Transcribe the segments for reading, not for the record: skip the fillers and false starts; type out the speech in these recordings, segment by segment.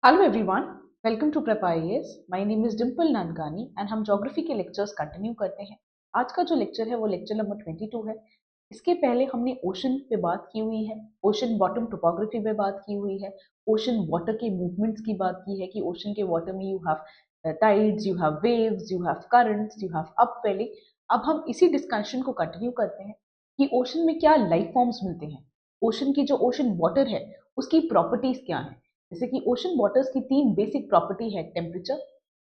Hello everyone, welcome to Prep IAS. My name is Dimple Nankani and हम geography के lectures continue करते हैं। आज का जो लेक्चर है वो लेक्चर नंबर 22 है। इसके पहले हमने ओशन पे बात की हुई है, ओशन बॉटम टोपोग्राफी पे बात की हुई है, ओशन वाटर के मूवमेंट्स की बात की है कि ओशन के वाटर में you have tides, you have waves, you have currents, you have upwelling. अब हम इसी डिस्कशन को कंटिन्यू करते हैं कि ओशन में क्या लाइफ फॉर्म्स मिलते हैं, ओशन की जो ओशन वाटर है उसकी प्रॉपर्टीज क्या है। जैसे कि ओशन वाटर्स की तीन बेसिक प्रॉपर्टी है, temperature,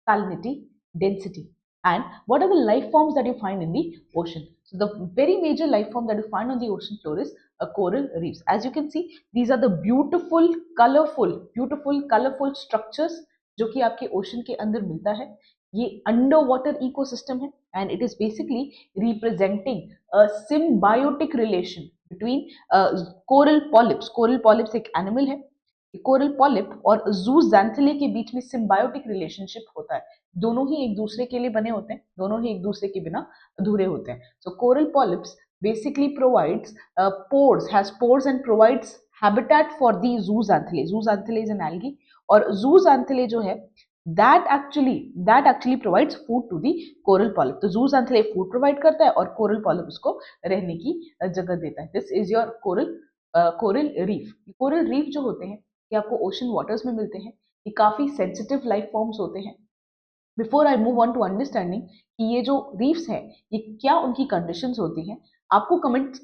salinity, density, and what are the life forms that you find in the ocean. So the very major life form that you find on the ocean floor is a coral reefs. As you can see, these are the beautiful structures जो कि आपके ocean के अंदर मिलता है। ये under water ecosystem है and it is basically representing a symbiotic relation between coral polyps. Coral polyps एक एनिमल है। कोरल पॉलिप और जूजैंथेले के बीच में सिम्बायोटिक रिलेशनशिप होता है। दोनों ही एक दूसरे के लिए बने होते हैं, दोनों ही एक दूसरे के बिना अधूरे होते हैं। So coral polyps basically provides has pores and provides habitat for the zooxanthellae. Zooxanthellae is an algae और zooxanthellae जो है that actually provides food to the coral polyp. तो zooxanthellae food provide करता है और coral polyp उसको रहने की जगह देता है। This is your coral reef. coral reef जो होते हैं ये आपको ओशन वाटर्स में मिलते हैं। ये काफी सेंसिटिव लाइफ फॉर्म्स होते हैं। Before I move on to understanding कि ये जो रीफ्स हैं ये क्या उनकी कंडीशंस होती हैं, आपको कमेंट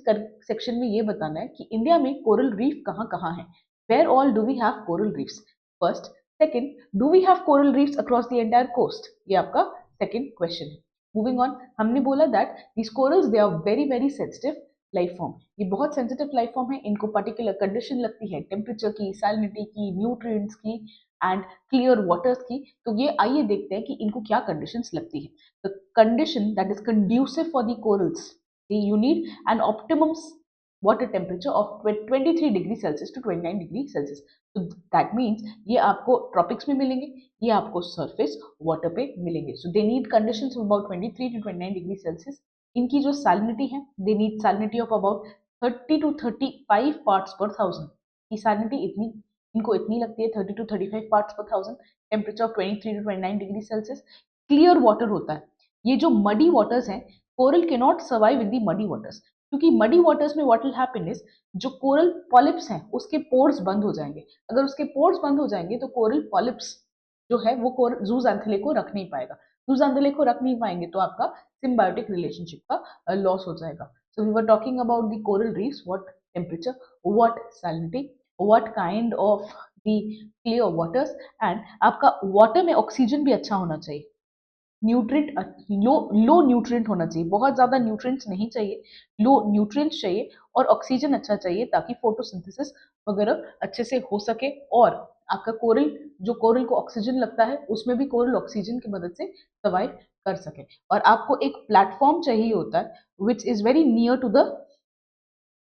सेक्शन में ये बताना है कि इंडिया में कोरल रीफ कहाँ कहाँ है। Where all do we have coral reefs? First, second, do we have coral reefs across the entire coast? ये आपका सेकंड क्वेश्चन है। मूविंग ऑन, हमने बोला that these corals they are very very sensitive life form. ये बहुत sensitive life form है। इनको particular condition लगती है, टेम्परेचर की, सैलिनिटी की, न्यूट्रिएंट्स की एंड क्लियर वाटर्स की। तो ये आइए देखते हैं कि इनको क्या कंडीशंस लगती है। The condition that is conducive for the corals, you need an optimum water temperature of 23 degree Celsius to 29 degree Celsius. तो दैट मीन्स ये आपको ट्रॉपिक्स में मिलेंगे, ये आपको सरफेस वाटर पे मिलेंगे। So they need conditions of about 23 to 29 degree Celsius. इनकी जो सैलिनिटी है, they need salinity of about 30 to 35 parts per thousand. की सैलिनिटी इतनी इनको इतनी लगती है, 30 to 35 parts per thousand. Temperature of 23 to 29 degree Celsius. Clear water होता है। ये जो मडी वाटर्स हैं, कोरल के not survive in the muddy waters, क्योंकि मडी वाटर्स में व्हाट विल हैपन इज जो कोरल पॉलिप्स हैं उसके पोर्स बंद हो जाएंगे। अगर उसके पोर्स बंद हो जाएंगे तो कोरल पॉलिप्स जो है वो जूजैंथेले को रख नहीं पाएगा। जूजैंथेले को रख नहीं पाएंगे तो आपका सिम्बायोटिक रिलेशनशिप का लॉस हो जाएगा। So we were talking about the coral reefs, what temperature, what salinity, what kind of the clear waters and आपका वाटर में ऑक्सीजन भी अच्छा होना चाहिए। न्यूट्रिएंट लो न्यूट्रिएंट होना चाहिए, बहुत ज्यादा न्यूट्रिएंट्स नहीं चाहिए, लो न्यूट्रिएंट्स चाहिए और ऑक्सीजन अच्छा चाहिए ताकि फोटोसिंथेसिस वगैरह अच्छे से हो सके। और आपका कोरल, जो कोरल को ऑक्सीजन लगता है उसमें भी कोरल ऑक्सीजन की मदद से सर्वाइव कर सके। और आपको एक प्लेटफॉर्म चाहिए होता है which is very near to the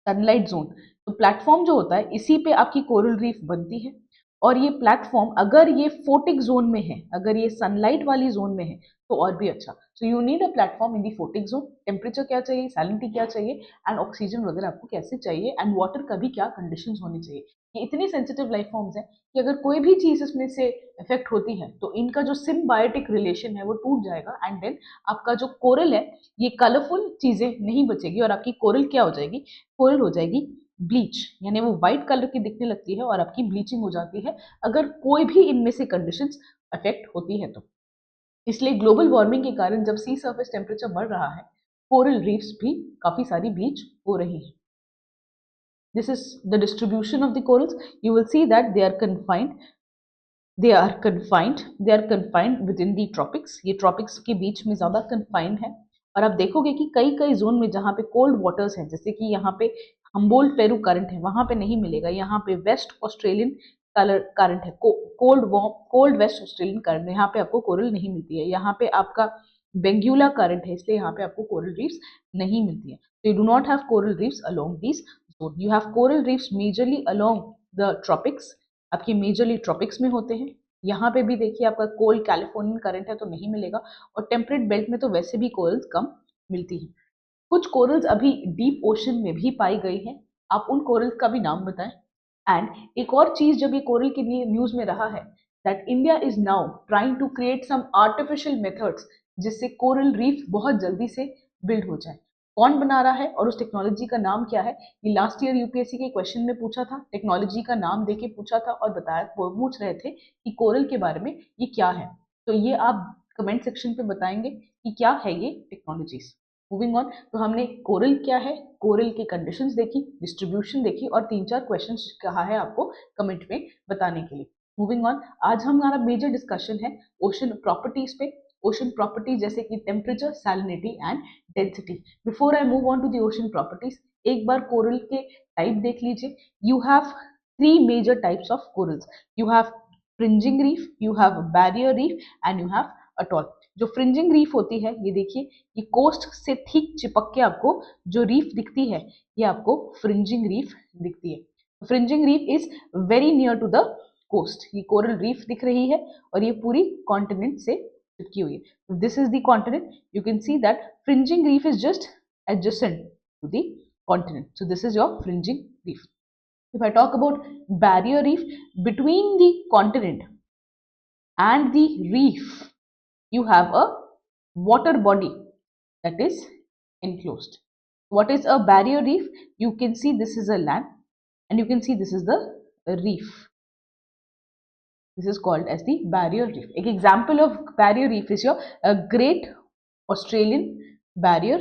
sunlight zone. तो प्लेटफॉर्म जो होता है इसी पे आपकी कोरल रीफ बनती है। और ये प्लेटफॉर्म अगर ये फोटिक जोन में है, अगर ये सनलाइट वाली जोन में है तो और भी अच्छा। So you need a platform in the photic zone. Temperature क्या चाहिए, सैलिनिटी क्या चाहिए एंड ऑक्सीजन वगैरह आपको कैसे चाहिए एंड वाटर का भी क्या कंडीशंस होनी चाहिए। ये इतनी सेंसिटिव लाइफ फॉर्म्स हैं कि अगर कोई भी चीज इसमें से इफेक्ट होती है तो इनका जो सिम्बायोटिक रिलेशन है वो टूट जाएगा एंड देन आपका जो कोरल है ये कलरफुल चीजें नहीं बचेगी और आपकी कोरल क्या हो जाएगी, कोरल हो जाएगी ब्लीच, यानी वो व्हाइट कलर की दिखने लगती है और आपकी ब्लीचिंग हो जाती है अगर कोई भी इनमें से कंडीशंस अफेक्ट होती है तो। इसलिए ग्लोबल वार्मिंग के कारण जब सी सरफेस टेम्परेचर बढ़ रहा है, कोरल रीफ्स भी काफी सारी ब्लीच हो रही है। This is the distribution of the corals. You will see that they are confined with in the tropics. ये ट्रॉपिक्स के बीच में ज्यादा कन्फाइंड है। और आप देखोगे कि कई कई जोन में जहाँ पे कोल्ड वाटर्स हैं, जैसे कि यहाँ पे हम्बोल्ट पेरू करंट है, वहां पे नहीं मिलेगा। यहाँ पे वेस्ट ऑस्ट्रेलियन करंट है, कोल्ड वेस्ट ऑस्ट्रेलियन करंट, यहाँ पे आपको कोरल नहीं मिलती है। यहाँ पे आपका बेंगुला करंट है, इसलिए यहाँ पे आपको कोरल रीफ्स नहीं मिलती है। तो you do not have coral reefs along this zone. You have coral reefs majorly along the tropics. आपके मेजरली ट्रॉपिक्स में होते हैं। यहाँ पे भी देखिए आपका कोल्ड कैलिफोर्नियन करंट है तो नहीं मिलेगा। और टेम्परेट बेल्ट में तो वैसे भी कोरल्स कम मिलती है। कुछ कोरल्स अभी डीप ओशन में भी पाई गई हैं। आप उन कोरल्स का भी नाम बताएं। एंड एक और चीज जब ये कोरल के लिए न्यूज में रहा है that India is now trying to create some artificial methods जिससे कोरल रीफ बहुत जल्दी से बिल्ड हो जाए। कौन बना रहा है और उस टेक्नोलॉजी का नाम क्या है? ये लास्ट ईयर यूपीएससी के क्वेश्चन में पूछा था, टेक्नोलॉजी का नाम देके पूछा था और बताया, वो पूछ रहे थे कि कोरल के बारे में ये क्या है। तो ये आप कमेंट सेक्शन पे बताएंगे कि क्या है ये टेक्नोलॉजीज। मूविंग ऑन, तो हमने कोरल क्या है, कोरल की कंडीशंस देखी, डिस्ट्रीब्यूशन देखी और 3-4 क्वेश्चंस कहा है आपको कमेंट में बताने के लिए। मूविंग ऑन, आज हमारा मेजर डिस्कशन है ओशन प्रॉपर्टीज पे। ओशन प्रॉपर्टी जैसे कि temperature, salinity and density. Before I move on to the ocean properties, एक बार कोरल के टाइप देख लीजिए। You have 3 major types of corals. You have fringing reef, you have barrier reef and you have atoll. जो fringing reef होती है, ये देखिए, ये कोस्ट से ठीक चिपक के आपको जो रीफ दिखती है, ये आपको फ्रिंजिंग रीफ दिखती है। Fringing reef is very near to the coast. ये कोरल रीफ दिख रही है और ये पूरी कॉन्टिनेंट से चिपकी हुई है। This is the continent. You can see that fringing reef is just adjacent to the continent. So this is your fringing reef. If I talk about barrier reef, between the continent and the reef, you have a water body that is enclosed. What is a barrier reef? You can see this is a land and you can see this is the reef. This is called as the barrier reef. An example of barrier reef is your Great Australian Barrier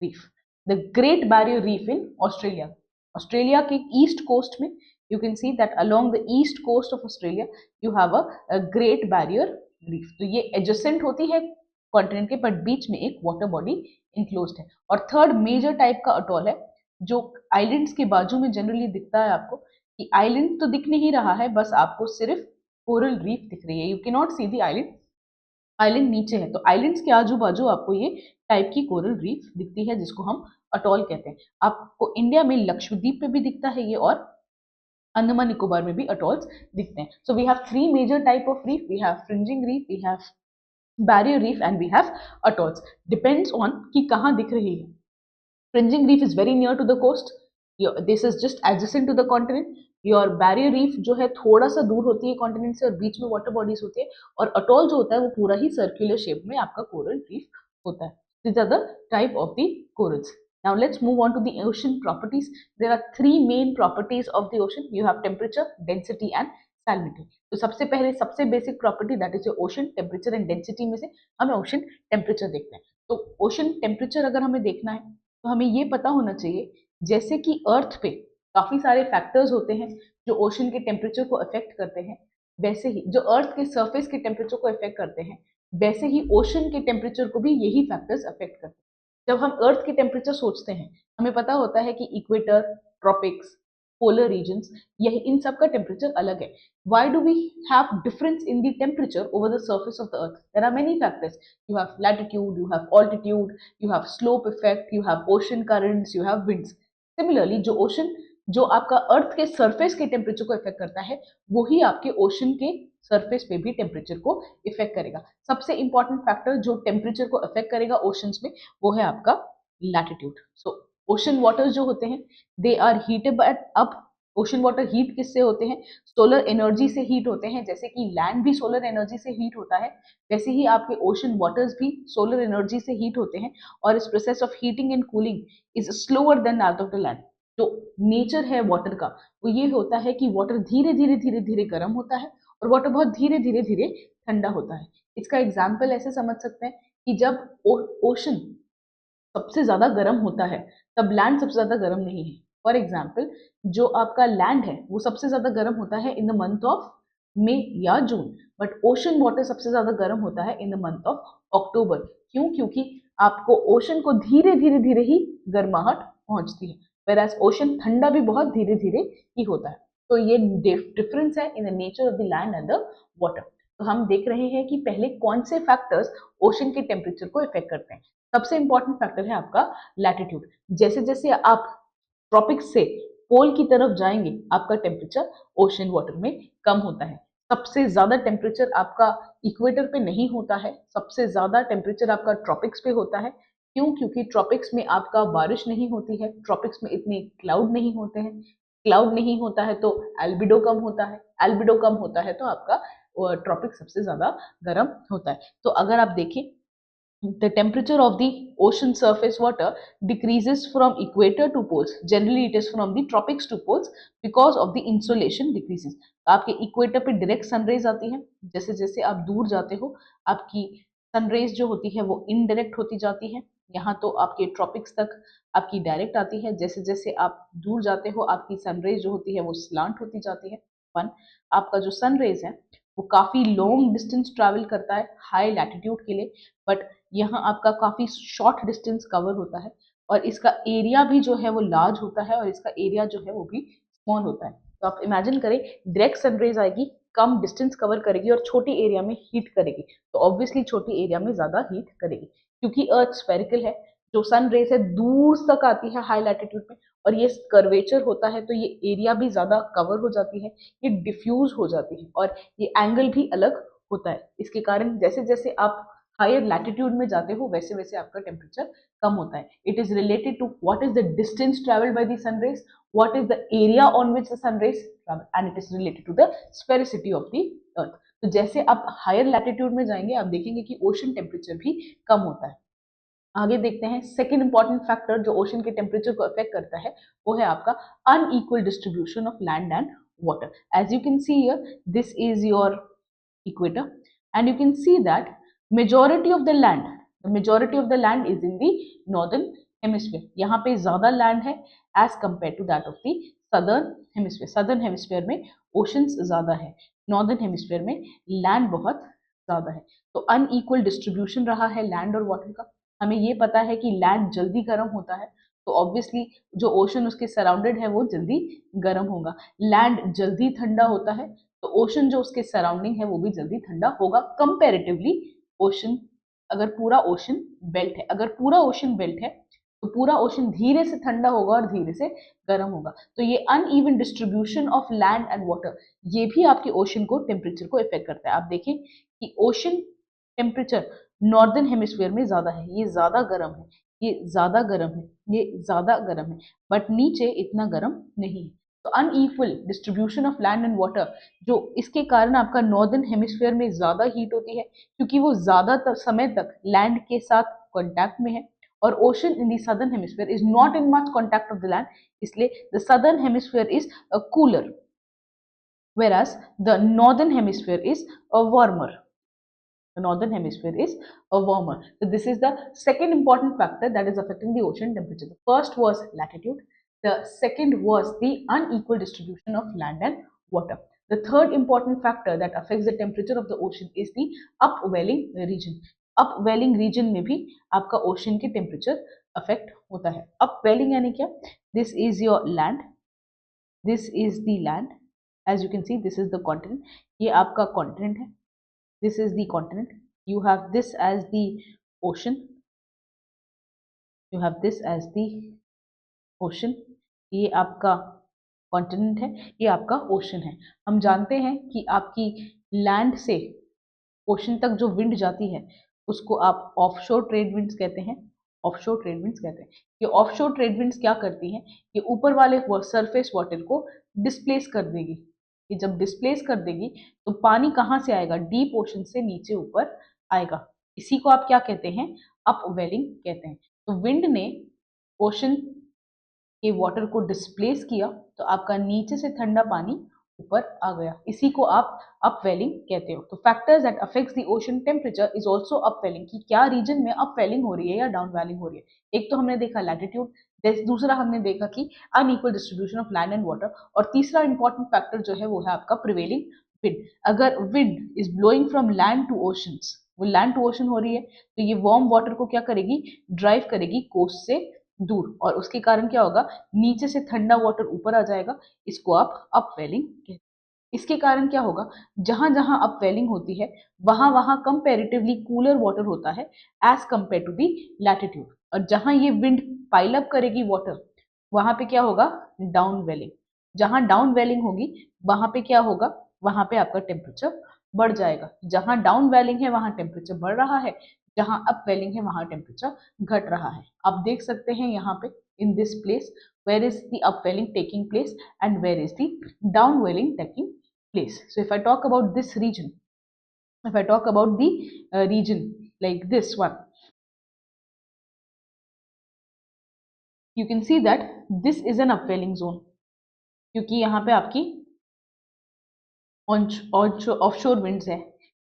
Reef. The Great Barrier Reef in Australia. Australia के east coast में you can see that along the east coast of Australia you have a Great Barrier Reef. तो ये adjacent होती है continent के, but बीच में एक water body enclosed है। और थर्ड मेजर टाइप का अटॉल है जो आइलैंड्स के बाजू में जनरली दिखता है आपको, कि आइलैंड तो दिख नहीं रहा है, बस आपको सिर्फ कोरल रीफ दिख रही है। You can not see the island, island नीचे है, तो आइलैंड्स के आजू बाजू आपको ये टाइप की कोरल रीफ दिखती है जिसको हम अटॉल कहते हैं। आपको इंडिया में लक्षद्वीप पे भी दिखता है ये, और अंडमान निकोबार में भी अटॉल्स दिखते हैं। So we have 3 major type of reef. We have fringing reef, we have barrier reef and we have atolls. Depends on कि कहाँ दिख रही है। Fringing reef is very near to the coast. This is just adjacent to the continent. Your barrier reef जो है थोड़ा सा दूर होती है कॉन्टिनेंट से और बीच में वाटर बॉडीज होती है, और अटॉल जो होता है वो पूरा ही सर्कुलर शेप में आपका कोरल रीफ होता है। These are the type of the corals. Now let's move on to the ocean properties. There are 3 main properties of the ocean. You have temperature, density and salinity. तो सबसे पहले सबसे basic property that is ocean temperature and density में से हमें ocean temperature देखना है। तो ओशन टेम्परेचर अगर हमें देखना है तो हमें ये पता होना चाहिए, जैसे कि अर्थ पे काफी सारे फैक्टर्स होते हैं जो ओशन के टेम्परेचर को अफेक्ट करते हैं, वैसे ही जो अर्थ के सरफेस के टेम्परेचर को अफेक्ट करते हैं, वैसे ही ओशन के टेम्परेचर को भी यही फैक्टर्स अफेक्ट करते हैं। जब हम अर्थ के टेम्परेचर सोचते हैं, हमें पता होता है कि इक्वेटर, ट्रॉपिक्स, polar regions, यही इन सब का टेम्परेचर अलग है। Why do we have difference in the temperature over the surface of the earth? There are many factors. You have latitude, you have altitude, you have slope effect, you have ocean currents, you have winds. Similarly, जो ocean जो आपका अर्थ के surface के temperature को effect करता है, वही आपके ओशन के सरफेस पे भी टेम्परेचर को इफेक्ट करेगा। सबसे इंपॉर्टेंट फैक्टर जो टेम्परेचर को इफेक्ट करेगा ओशंस में, वो है आपका लैटिट्यूड। सो ओशन वाटर जो होते हैं, they are heated up. Ocean water heat किससे होते हैं? सोलर एनर्जी से हीट होते हैं। जैसे कि लैंड भी सोलर एनर्जी से हीट होता है, वैसे ही आपके ओशन वाटर्स भी सोलर एनर्जी से हीट होते हैं। और इस process of heating and cooling is slower then that of the land. जो नेचर है वाटर का, वो ये होता है कि वाटर धीरे धीरे धीरे धीरे गर्म होता है और वाटर बहुत धीरे धीरे धीरे ठंडा होता है। इसका एग्जाम्पल ऐसे समझ सकते हैं कि जब ओशन सबसे ज्यादा गर्म होता है तब लैंड सबसे ज्यादा गर्म नहीं है। फॉर एग्जाम्पल, जो आपका लैंड है वो सबसे ज्यादा गर्म होता है in the month of May या जून, बट ओशन वाटर सबसे ज्यादा गर्म होता है in the month of October. क्यों? क्योंकि आपको ओशन को धीरे धीरे धीरे ही गर्माहट पहुंचती है, whereas ओशन ठंडा भी बहुत धीरे धीरे ही होता है। तो ये डिफरेंस है in the nature of the land and the water. तो हम देख रहे हैं कि पहले कौन से फैक्टर्स ओशन के टेम्परेचर को इफेक्ट करते हैं। सबसे इंपॉर्टेंट फैक्टर है आपका लैटिट्यूड। जैसे जैसे आप ट्रॉपिक्स से पोल की तरफ जाएंगे, आपका टेम्परेचर ओशन वाटर में कम होता है। सबसे ज्यादा टेम्परेचर आपका इक्वेटर पे नहीं होता है, सबसे ज्यादा टेम्परेचर आपका ट्रॉपिक्स पे होता है। क्यों? क्योंकि ट्रॉपिक्स में आपका बारिश नहीं होती है, ट्रॉपिक्स में इतने क्लाउड नहीं होते हैं। क्लाउड नहीं होता है तो एल्बिडो कम होता है, एल्बिडो कम होता है तो आपका ट्रॉपिक सबसे ज्यादा गर्म होता है। तो अगर आप देखें, the temperature of the ocean surface water decreases from equator to poles. Generally it is from the tropics to poles because of the insolation decreases. आपके इक्वेटर पे डायरेक्ट सनरेज आती है, जैसे जैसे आप दूर जाते हो आपकी सनरेज जो होती है वो इनडायरेक्ट होती जाती है। यहाँ तो आपके ट्रॉपिक्स तक आपकी डायरेक्ट आती है, जैसे जैसे आप दूर जाते हो आपकी सनरेज जो होती है वो स्लांट होती जाती है। वन, आपका जो सनरेज है वो काफी लॉन्ग डिस्टेंस ट्रैवल करता है हाई लैटिट्यूड के लिए, बट यहाँ आपका काफी शॉर्ट डिस्टेंस कवर होता है और इसका एरिया भी जो है वो लार्ज होता है और इसका एरिया जो है वो भी स्मॉल होता है। तो आप इमेजिन करें, डायरेक्ट सनरेज आएगी, कम डिस्टेंस कवर करेगी और छोटी एरिया में हीट करेगी, तो ऑब्वियसली छोटी एरिया में ज्यादा हीट करेगी। क्योंकि अर्थ स्फेरिकल है, जो सन रेज है दूर तक आती है हाई लैटिट्यूड में और ये कर्वेचर होता है, तो ये एरिया भी ज्यादा कवर हो जाती है, ये डिफ्यूज हो जाती है और ये एंगल भी अलग होता है। इसके कारण जैसे जैसे आप हायर लैटिट्यूड में जाते हो वैसे वैसे आपका टेम्परेचर कम होता है। It is related to what is the distance travelled by the sun rays, what is the area on which the sun rays travel, and it is related to the sphericity of the earth. तो जैसे आप higher latitude में जाएंगे आप देखेंगे कि ocean temperature भी कम होता है। आगे देखते हैं, सेकेंड इंपॉर्टेंट फैक्टर जो ओशन के टेम्परेचर को अफेक्ट करता है वो है आपका unequal distribution of land and water. As you can see here, this is your equator and you can see that majority of the land, the majority of the land is in the northern hemisphere. यहाँ पे ज्यादा land है as compared to that of the southern hemisphere. southern hemisphere में oceans ज्यादा है, northern hemisphere में land बहुत ज्यादा है। तो अनइक्वल डिस्ट्रीब्यूशन रहा है लैंड और वाटर का। हमें ये पता है कि लैंड जल्दी गर्म होता है, तो ऑब्वियसली जो ओशन उसके सराउंडेड है वो जल्दी गर्म होगा। लैंड जल्दी ठंडा होता है, तो ओशन जो उसके सराउंडिंग है वो भी जल्दी ठंडा होगा कंपैरेटिवली ओशन। अगर पूरा ओशन बेल्ट है, अगर पूरा ओशन बेल्ट है तो पूरा ओशन धीरे से ठंडा होगा और धीरे से गर्म होगा। तो ये uneven distribution of land and water ये भी आपके ओशन को टेम्परेचर को इफेक्ट करता है। आप देखें कि ओशन टेम्परेचर नॉर्दर्न हेमिस्फीयर में ज्यादा है, ये ज्यादा गर्म है, ये ज्यादा गर्म है, ये ज्यादा गर्म है, बट नीचे इतना गर्म नहीं है। तो unequal distribution of land and water जो इसके कारण आपका नॉर्दर्न हेमिस्फीयर में ज्यादा हीट होती है, क्योंकि वो ज्यादातर समय तक लैंड के साथ कॉन्टैक्ट में है और ocean in the southern hemisphere is not in much contact of the land, इसलिए the southern hemisphere is cooler whereas the northern hemisphere is warmer. The northern hemisphere is warmer. So this is the second important factor that is affecting the ocean temperature. The first was latitude. The second was the unequal distribution of land and water. The third important factor that affects the temperature of the ocean is the upwelling region. Upwelling region में भी आपका ocean के temperature affect होता है। Upwelling यानी क्या? This is your land. This is the land. As you can see, this is the continent. ये आपका continent है. This is the continent. You have this as the ocean. You have this as the ocean. ये आपका continent है, ये आपका ocean है। हम जानते हैं कि आपकी लैंड से ओशन तक जो विंड जाती है उसको आप ऑफशोर ट्रेड विंड्स कहते हैं। ऑफशोर ट्रेड विंड्स कहते हैं। ये ऑफशोर ट्रेड विंड्स क्या करती हैं, ये ऊपर वाले सरफेस वाटर को डिस्प्लेस कर देगी। ये जब डिस्प्लेस कर देगी तो पानी कहाँ से आएगा, डीप ओशन से नीचे ऊपर आएगा। इसी को आप क्या कहते हैं, अपवेलिंग कहते हैं। तो विंड ने ओशन के वाटर को डिस्प्लेस किया तो आपका नीचे से ठंडा पानी ऊपर आ गया, इसी को आप अपवेलिंग कहते हो। तो factors that affects the ocean temperature is also upwelling, कि क्या रीजन में अपवेलिंग हो रही है या डाउनवेलिंग हो रही है। एक तो हमने देखा लैटिट्यूड, दूसरा हमने देखा कि unequal distribution of land and water, और तीसरा इंपॉर्टेंट फैक्टर जो है वो है आपका प्रिवेलिंग विंड। अगर wind is blowing from land to oceans, वो लैंड टू ओशन हो रही है तो ये वार्म वाटर को क्या करेगी, ड्राइव करेगी कोस्ट से दूर, और उसके कारण क्या होगा, नीचे से ठंडा वाटर ऊपर आ जाएगा, इसको आप अपवेलिंग कहते हैं। इसके कारण क्या होगा, जहां जहां अपवेलिंग होती है वहां वहां कंपैरेटिवली कूलर वाटर होता है as compare to the latitude, और जहां ये विंड पाइल अप करेगी वाटर वहां पे क्या होगा, डाउन वेलिंग। जहां डाउन वेलिंग होगी वहां पे क्या होगा, वहां पे आपका टेम्परेचर बढ़ जाएगा। जहां डाउन वेलिंग है वहां टेम्परेचर बढ़ रहा है, जहां अप वेलिंग है वहां टेम्परेचर घट रहा है। आप देख सकते हैं यहाँ पे in this place where is the upwelling taking place and where is the downwelling taking place. So if I talk about this region, if I talk about the region like this one, you can see that this is an upwelling zone, क्योंकि यहाँ पे आपकी offshore winds है,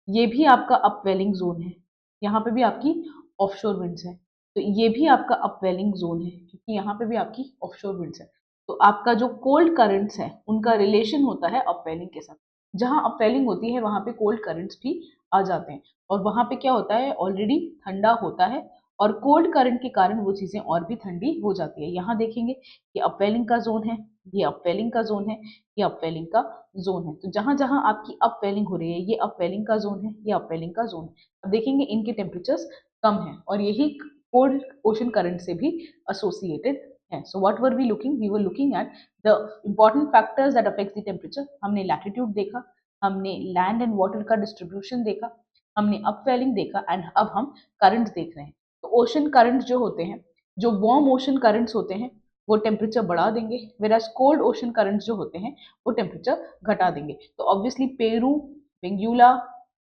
ये भी आपका upwelling zone है, यहाँ पे भी आपकी ऑफशोर विंड्स है, तो ये भी आपका अपवेलिंग जोन है क्योंकि यहाँ पे भी आपकी ऑफशोर विंड्स है। तो आपका जो कोल्ड करंट्स है उनका रिलेशन होता है अपवेलिंग के साथ। जहाँ अपवेलिंग होती है वहाँ पे कोल्ड करंट्स भी आ जाते हैं, और वहाँ पे क्या होता है, ऑलरेडी ठंडा होता है और कोल्ड करंट के कारण वो चीज़ें और भी ठंडी हो जाती है। यहाँ देखेंगे ये अपवेलिंग का जोन है, ये अपवेलिंग का जोन है, ये अपवेलिंग का जोन है। तो जहां जहां आपकी अपवेलिंग हो रही है ये अपवेलिंग का जोन है, ये अपवेलिंग का जोन है। अब देखेंगे इनके टेम्परेचर्स कम है और यही कोल्ड ओशन करंट से भी एसोसिएटेड है। So what were we looking, we were looking at the important factors that affects the temperature. हमने लैटिट्यूड देखा, हमने लैंड एंड वाटर का डिस्ट्रीब्यूशन देखा, हमने अपवेलिंग देखा, एंड अब हम करंट्स देख रहे हैं। तो ओशन करंट्स जो होते हैं, जो वार्म ओशन करंट्स होते हैं, वो टेम्परेचर बढ़ा देंगे, वेराज कोल्ड ओशन करंट्स जो होते हैं वो टेम्परेचर घटा देंगे। तो obviously Peru, Benguela,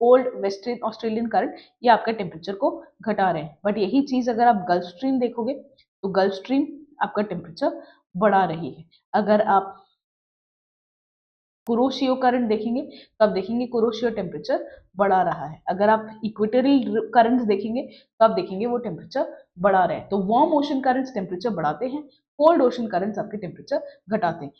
cold western Australian current ये आपका टेम्परेचर को घटा रहे हैं। बट यही चीज अगर आप गल्फ स्ट्रीम देखोगे तो गल्फ स्ट्रीम आपका टेम्परेचर बढ़ा रही है। अगर आप कुरोशियो करंट देखेंगे तो आप देखेंगे कुरोशियो टेम्परेचर बढ़ा रहा है। अगर आप इक्वेटोरियल करंट्स देखेंगे तो आप देखेंगे वो टेम्परेचर बढ़ा रहे हैं। तो वार्म ओशन करंट्स टेम्परेचर बढ़ाते हैं, कोल्ड ओशन करंट्स आपके टेम्परेचर घटाते हैं।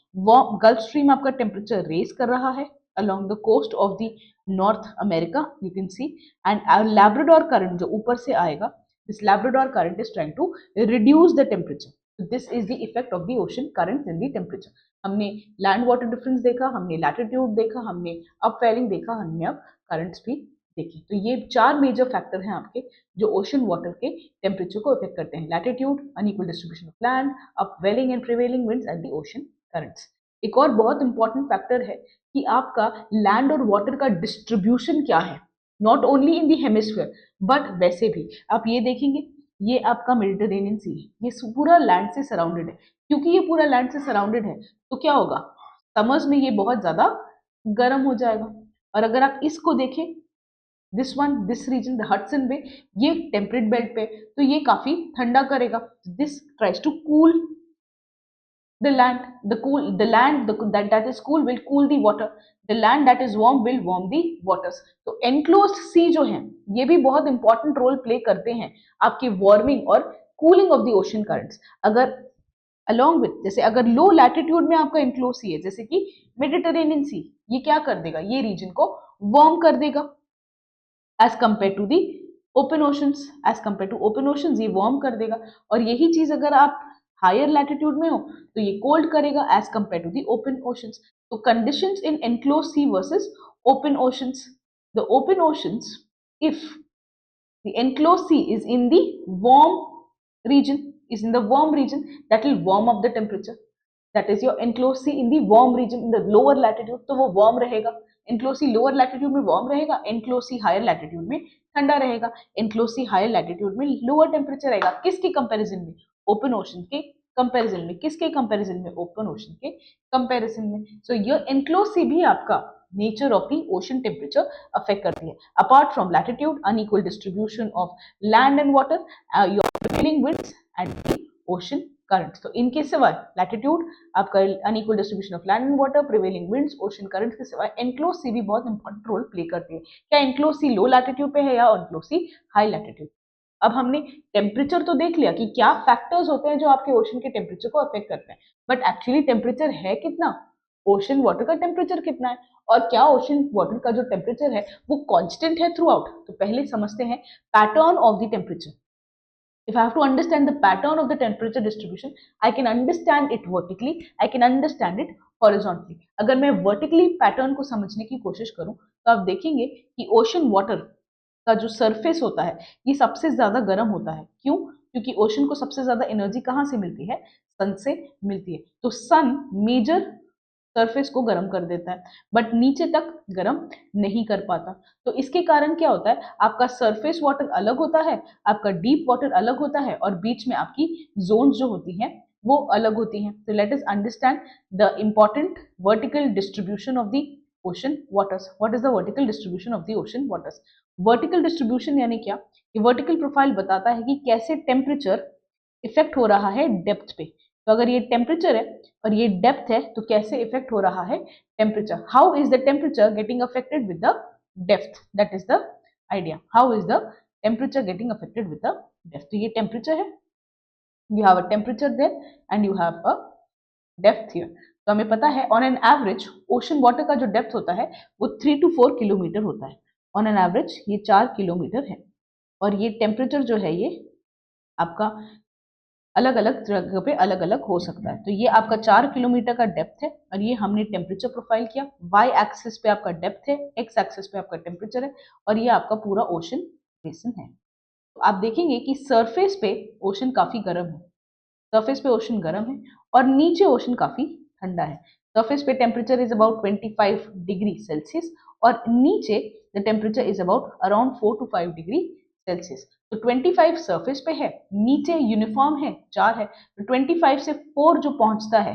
गल्फ स्ट्रीम आपका टेम्परेचर रेज कर रहा है along the coast of the North America, you can see, and our Labrador current जो ऊपर से आएगा, this Labrador current is trying to reduce the temperature. So this is the effect of the ocean currents in the temperature. हमने land water difference देखा, हमने latitude देखा, हमने upwelling देखा, हमने अब करंट्स भी देखे। तो ये 4 मेजर फैक्टर हैं आपके जो ओशन वाटर के टेम्परेचर को इफेक्ट करते हैं: latitude, unequal distribution of land, upwelling and prevailing winds and the ocean currents. एक और बहुत इंपॉर्टेंट फैक्टर है कि आपका लैंड और वाटर का डिस्ट्रीब्यूशन क्या है, not only in the hemisphere but वैसे भी। आप ये देखेंगे, ये आपका मेडिटेरेनियन सी है, ये पूरा लैंड से सराउंडेड है। क्योंकि ये पूरा लैंड से सराउंडेड है तो क्या होगा, समर्स में ये बहुत ज्यादा गर्म हो जाएगा। और अगर आप इसको देखें, this one, this region, the Hudson Bay, ये टेम्परेट बेल्ट पे, तो ये काफी ठंडा करेगा। This tries to cool the land, that is cool will cool the water, the land that is warm will warm the waters. तो enclosed sea जो है ये भी बहुत इंपॉर्टेंट रोल प्ले करते हैं आपकी वार्मिंग और cooling of the ocean currents. अगर along with, जैसे अगर लो लैटिट्यूड में आपका इनक्लोज सी है जैसे कि मेडिटेरेनियन सी, ये क्या कर देगा, ये रीजन को वार्म कर देगा as compare to the open oceans, as compare to open oceans ये वार्म कर देगा। और यही चीज अगर आप हायर लैटिट्यूड में हो तो ये कोल्ड करेगा as compare to the open oceans. तो conditions in enclose sea versus open oceans, the open oceans, if the enclose sea is in the warm region, is in the warm region, that will warm up the temperature. That is your enclosed sea in the warm region, in the lower latitude, तो वो warm रहेगा। enclosed sea lower latitude में warm रहेगा, enclosed sea higher latitude में ठंडा रहेगा, enclosed sea higher latitude में lower temperature रहेगा। किसके कंपैरिजन में, ओपन ओशन के कंपैरिजन में। किसके कंपैरिजन में, ओपन ओशन के कंपैरिजन में। सो ये enclosed sea भी आपका nature of the ocean temperature affect करती है। Apart from latitude, unequal distribution of land and water, your prevailing winds and the ocean currents। तो इनके सिवाय लैटिट्यूड, आपका unequal distribution of land and water, prevailing winds, ocean currents के सिवाय enclose सी भी बहुत इंपॉर्टेंट रोल प्ले करती है। क्या एनक्लोज सी लो लैटिट्यूड पे है या एनक्लोज सी हाई लैटिट्यूड। अब हमने टेम्परेचर तो देख लिया कि क्या फैक्टर्स होते हैं जो आपके ओशन के टेम्परेचर को अफेक्ट करते हैं, बट एक्चुअली टेम्परेचर है कितना, ओशन वाटर का टेम्परेचर कितना है, और क्या ओशन वाटर का जो टेम्परेचर है वो कांस्टेंट है थ्रू आउट। तो पहले समझते हैं pattern of the temperature. If I have to understand the pattern of the temperature distribution, I can understand it vertically, I can understand it horizontally। अगर मैं vertically पैटर्न को समझने की कोशिश करूं तो आप देखेंगे कि ओशन वाटर का जो सरफेस होता है ये सबसे ज्यादा गर्म होता है। क्यों? क्योंकि ओशन को सबसे ज्यादा एनर्जी कहाँ से मिलती है, सन से मिलती है। तो सन मेजर सरफेस को गर्म कर देता है बट नीचे तक गर्म नहीं कर पाता। तो इसके कारण क्या होता है, आपका सरफेस वाटर अलग होता है, आपका डीप वाटर अलग होता है, और बीच में आपकी जोन्स जो होती हैं वो अलग होती हैं। तो let us understand the important vertical distribution of the ocean waters. What is the vertical distribution of the ocean waters? Vertical distribution यानी क्या? ये vertical profile बताता है कि कैसे temperature इफेक्ट हो रहा है डेप्थ पे. तो अगर ये टेम्परेचर है और ये डेप्थ है तो कैसे इफेक्ट हो रहा है temperature. How is the temperature getting affected with the depth, that is the idea. How is the temperature getting affected with the depth. तो ये टेम्परेचर है, you have a temperature there and you have a depth here. तो हमें पता है on an average ocean water का जो depth होता है वो 3 to 4 किलोमीटर होता है. ऑन एन एवरेज ये 4 किलोमीटर है. और ये टेम्परेचर जो है ये आपका अलग अलग जगह पे अलग अलग हो सकता है. तो ये आपका 4 किलोमीटर का डेप्थ है और ये हमने टेम्परेचर प्रोफाइल किया. वाई एक्सिस पे आपका डेप्थ है, एक्स एक्सिस पे आपका टेम्परेचर है और ये आपका पूरा ओशन बेसिन है. तो आप देखेंगे कि सरफेस पे ओशन काफी गर्म है, सरफेस पे ओशन गर्म है और नीचे ओशन काफी ठंडा है. सरफेस पे temperature is about 25 degree Celsius और नीचे the temperature is about around 4 to 5 degree Celsius. तो 25 सरफेस पे है, नीचे यूनिफॉर्म है 4 है, तो 25 से 4 जो पहुंचता है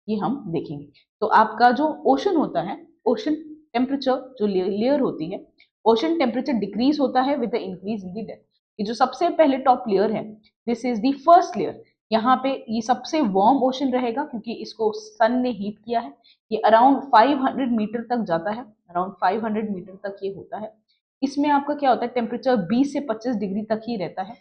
ये हम देखेंगे. तो आपका जो ओशन होता है, ओशन टेम्परेचर जो लेयर होती है, ओशन टेम्परेचर डिक्रीज होता है with the increase in the depth. ये जो सबसे पहले टॉप लेयर है, this is the first layer. यहाँ पे ये सबसे वार्म ओशन रहेगा क्योंकि इसको सन ने हीट किया है. ये अराउंड 500 मीटर तक जाता है, अराउंड 500 मीटर तक ये होता है. इसमें आपका क्या होता है, टेम्परेचर 20 से 25 डिग्री तक ही रहता है.